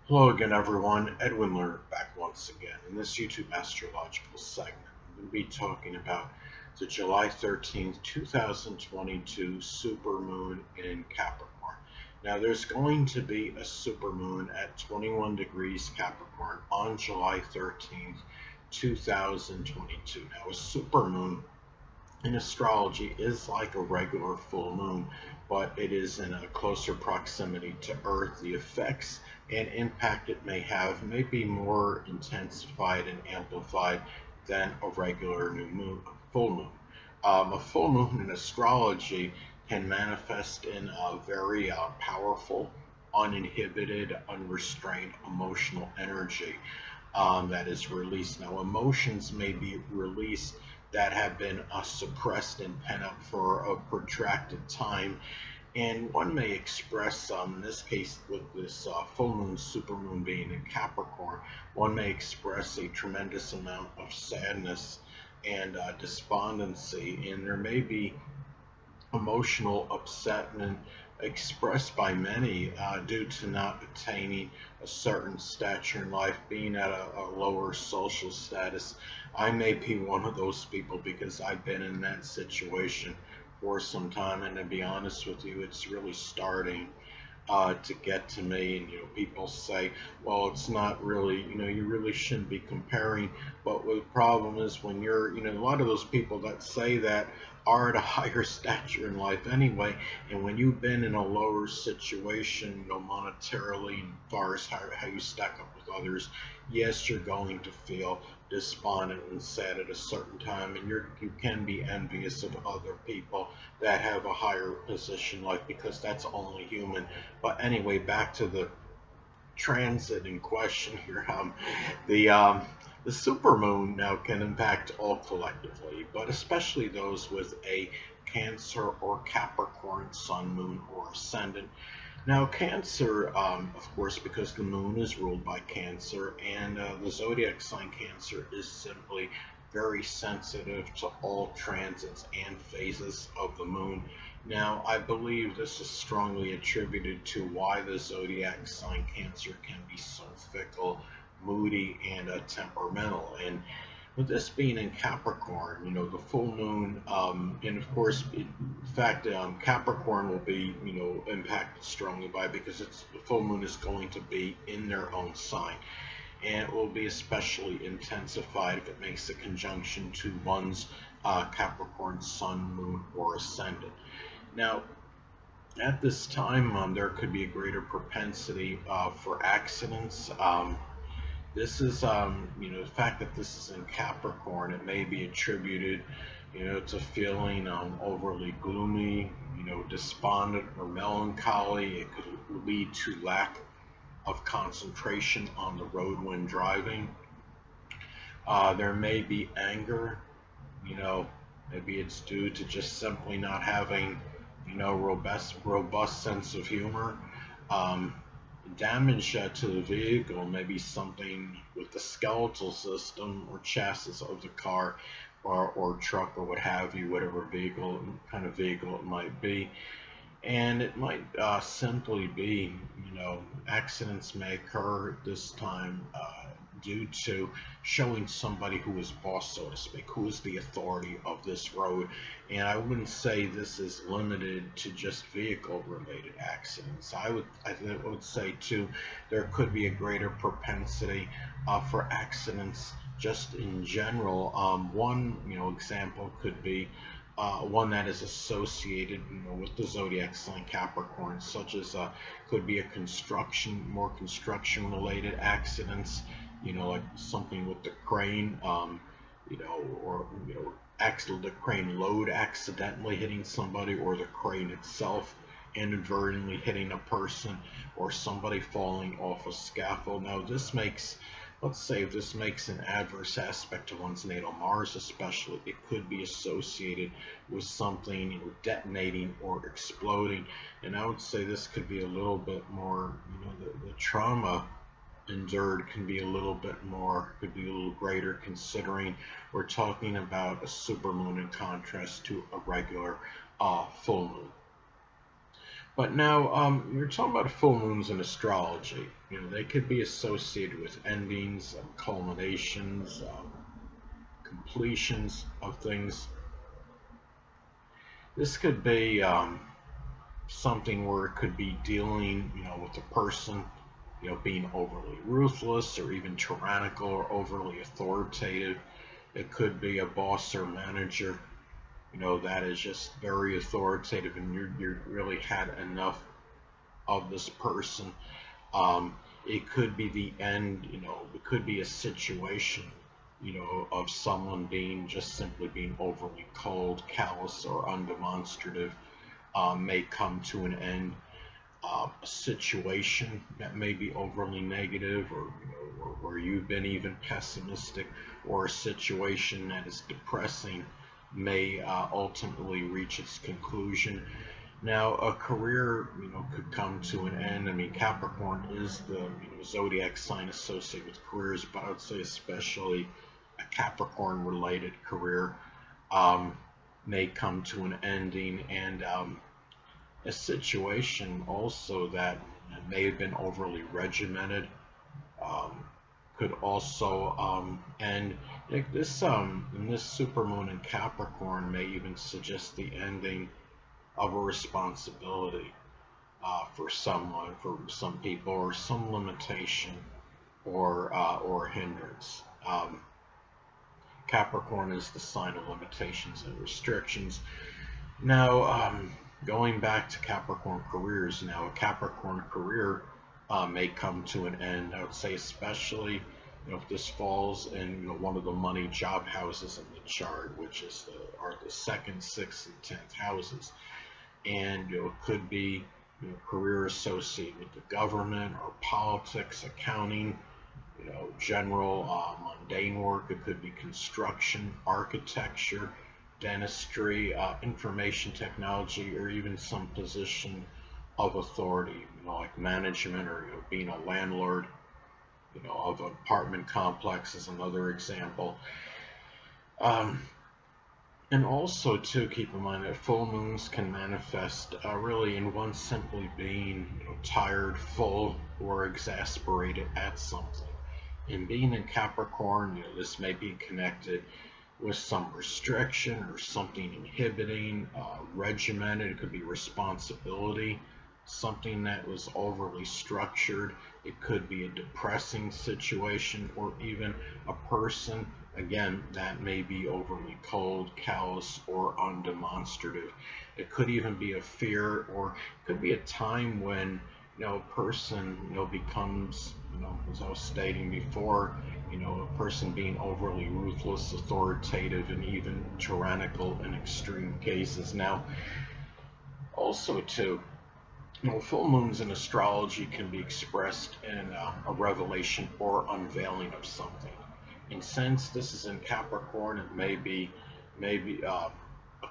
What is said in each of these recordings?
Hello again, everyone. Edwin Learnard back once again. In this YouTube astrological segment, I'm going to be talking about the July 13th, 2022 supermoon in Capricorn. Now, there's going to be a supermoon at 21 degrees Capricorn on July 13th, 2022. Now, a supermoon in astrology is like a regular full moon, but it is in a closer proximity to Earth. The effects and impact it may have may be more intensified and amplified than a regular new moon, full moon. A full moon in astrology can manifest in a very powerful, uninhibited, unrestrained emotional energy that is released. Now, emotions may be released that have been suppressed and pent up for a protracted time. And one may express, in this case, with this full moon, supermoon being in Capricorn, one may express a tremendous amount of sadness and despondency. And there may be emotional upsetment expressed by many due to not attaining a certain stature in life, being at a lower social status. I may be one of those people because I've been in that situation for some time, and to be honest with you, it's really starting to get to me. And people say, well, it's not really, you really shouldn't be comparing. But the problem is when you're, a lot of those people that say that are at a higher stature in life anyway. And when you've been in a lower situation, monetarily, as far as how you stack up with others, yes, you're going to feel despondent and sad at a certain time, and you can be envious of other people that have a higher position in life, because that's only human. But anyway, back to the transit in question here. The supermoon now can impact all collectively, but especially those with a Cancer or Capricorn sun, moon, or ascendant. Now, Cancer, of course, because the moon is ruled by Cancer, and the zodiac sign Cancer is simply very sensitive to all transits and phases of the moon. Now, I believe this is strongly attributed to why the zodiac sign Cancer can be so fickle, moody, and temperamental. And with this being in Capricorn, the full moon, and of course, in fact, Capricorn will be, impacted strongly by it, because the full moon is going to be in their own sign. And it will be especially intensified if it makes a conjunction to one's Capricorn sun, moon, or ascendant. Now, at this time, there could be a greater propensity for accidents. This is, the fact that this is in Capricorn, it may be attributed, to feeling overly gloomy, despondent or melancholy. It could lead to lack of concentration on the road when driving. There may be anger, you know, maybe it's due to just simply not having, robust sense of humor. Um, Damage to the vehicle may be something with the skeletal system or chassis of the car, or truck, or what have you, whatever vehicle, kind of vehicle it might be. And it might simply be, accidents may occur this time due to showing somebody who is boss, so to speak, who is the authority of this road. And I wouldn't say this is limited to just vehicle-related accidents. I would say too, there could be a greater propensity for accidents just in general. One, example could be one that is associated, with the zodiac sign Capricorn, such as could be more construction-related accidents, like something with the crane, or the crane load accidentally hitting somebody, or the crane itself inadvertently hitting a person, or somebody falling off a scaffold. Now, let's say if this makes an adverse aspect to one's natal Mars, especially, it could be associated with something, detonating or exploding. And I would say this could be a little bit more, the trauma endured can be a little bit more, could be a little greater, considering we're talking about a supermoon in contrast to a regular full moon. But now, you're talking about full moons in astrology. You know, they could be associated with endings, culminations, completions of things. This could be something where it could be dealing, with a person, being overly ruthless or even tyrannical or overly authoritative. It could be a boss or manager, that is just very authoritative, and you really had enough of this person. It could be the end, it could be a situation, of someone being just simply being overly cold, callous, or undemonstrative, may come to an end. A situation that may be overly negative, or or you've been even pessimistic, or a situation that is depressing may ultimately reach its conclusion. Now, a career, could come to an end. I mean, Capricorn is the zodiac sign associated with careers, but I would say especially a Capricorn-related career um, may come to an ending, and a situation also that may have been overly regimented um, could also end. Like this, in this supermoon in Capricorn may even suggest the ending of a responsibility for someone, for some people, or some limitation or hindrance. Capricorn is the sign of limitations and restrictions. Now, going back to Capricorn careers, now a Capricorn career may come to an end. I would say, especially if this falls in one of the money job houses in the chart, which is are the second, sixth, and 10th houses, and it could be career associated with the government or politics, accounting, general mundane work. It could be construction, architecture, dentistry, information technology, or even some position of authority, like management, or being a landlord, of an apartment complex is another example. Um, and also, too, keep in mind that full moons can manifest really in one simply being tired, full, or exasperated at something. And being in Capricorn, this may be connected with some restriction or something inhibiting, regimented. It could be responsibility, something that was overly structured. It could be a depressing situation, or even a person, again, that may be overly cold, callous, or undemonstrative. It could even be a fear, or it could be a time when a person becomes, as I was stating before, a person being overly ruthless, authoritative, and even tyrannical in extreme cases. Now, also too, full moons in astrology can be expressed in a revelation or unveiling of something. And since this is in Capricorn, it may be a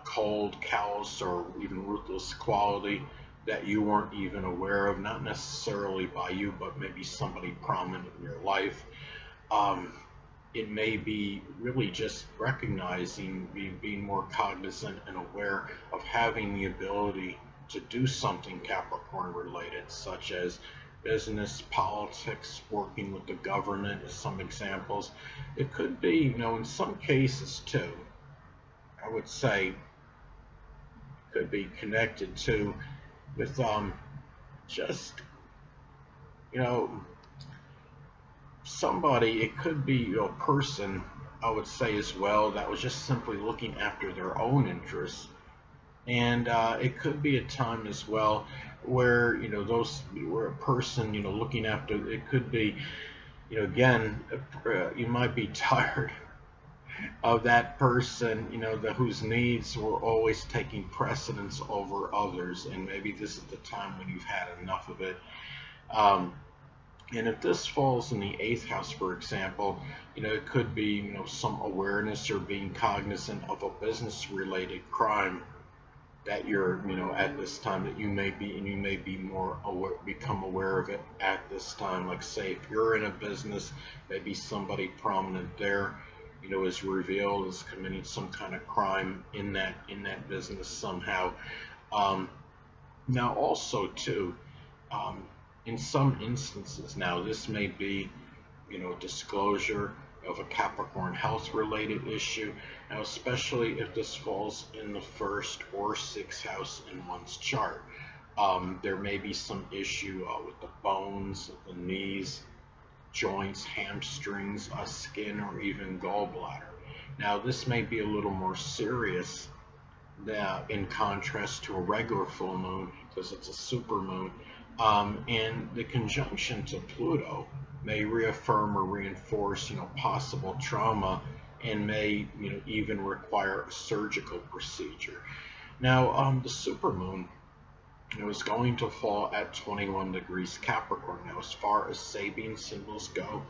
cold, callous, or even ruthless quality that you weren't even aware of, not necessarily by you, but maybe somebody prominent in your life. Um, it may be really just recognizing, being more cognizant and aware of having the ability to do something Capricorn related, such as business, politics, working with the government, as some examples. It could be, in some cases too, I would say, could be connected to with just, you know, somebody. It could be a person, I would say as well, that was just simply looking after their own interess. And it could be a time as well where those where a person looking after, it could be again, you might be tired of that person, whose needs were always taking precedence over others, and maybe this is the time when you've had enough of it. Um, and if this falls in the eighth house, for example, it could be some awareness or being cognizant of a business-related crime that you're at this time, that you may be, and you may be more aware, become aware of it at this time. Like, say, if you're in a business, maybe somebody prominent there is revealed as committing some kind of crime in that business somehow. um, Now, also too, um, in some instances, now this may be, disclosure of a Capricorn health related issue. Now, especially if this falls in the first or sixth house in one's chart. There may be some issue with the bones, the knees, joints, hamstrings, skin, or even gallbladder. Now, this may be a little more serious in contrast to a regular full moon because it's a supermoon. And the conjunction to Pluto may reaffirm or reinforce, possible trauma and may, even require a surgical procedure. Now, the supermoon is going to fall at 21 degrees Capricorn. Now, as far as Sabian symbols go,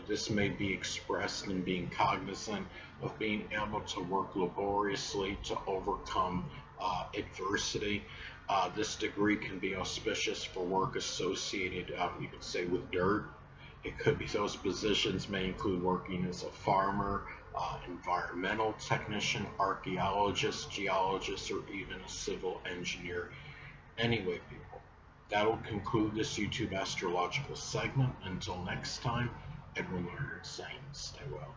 this may be expressed in being cognizant of being able to work laboriously to overcome adversity. This degree can be auspicious for work associated, you could say, with dirt. It could be those positions may include working as a farmer, environmental technician, archaeologist, geologist, or even a civil engineer. Anyway, people, that'll conclude this YouTube astrological segment. Until next time, Edwin Learnard saying, stay well.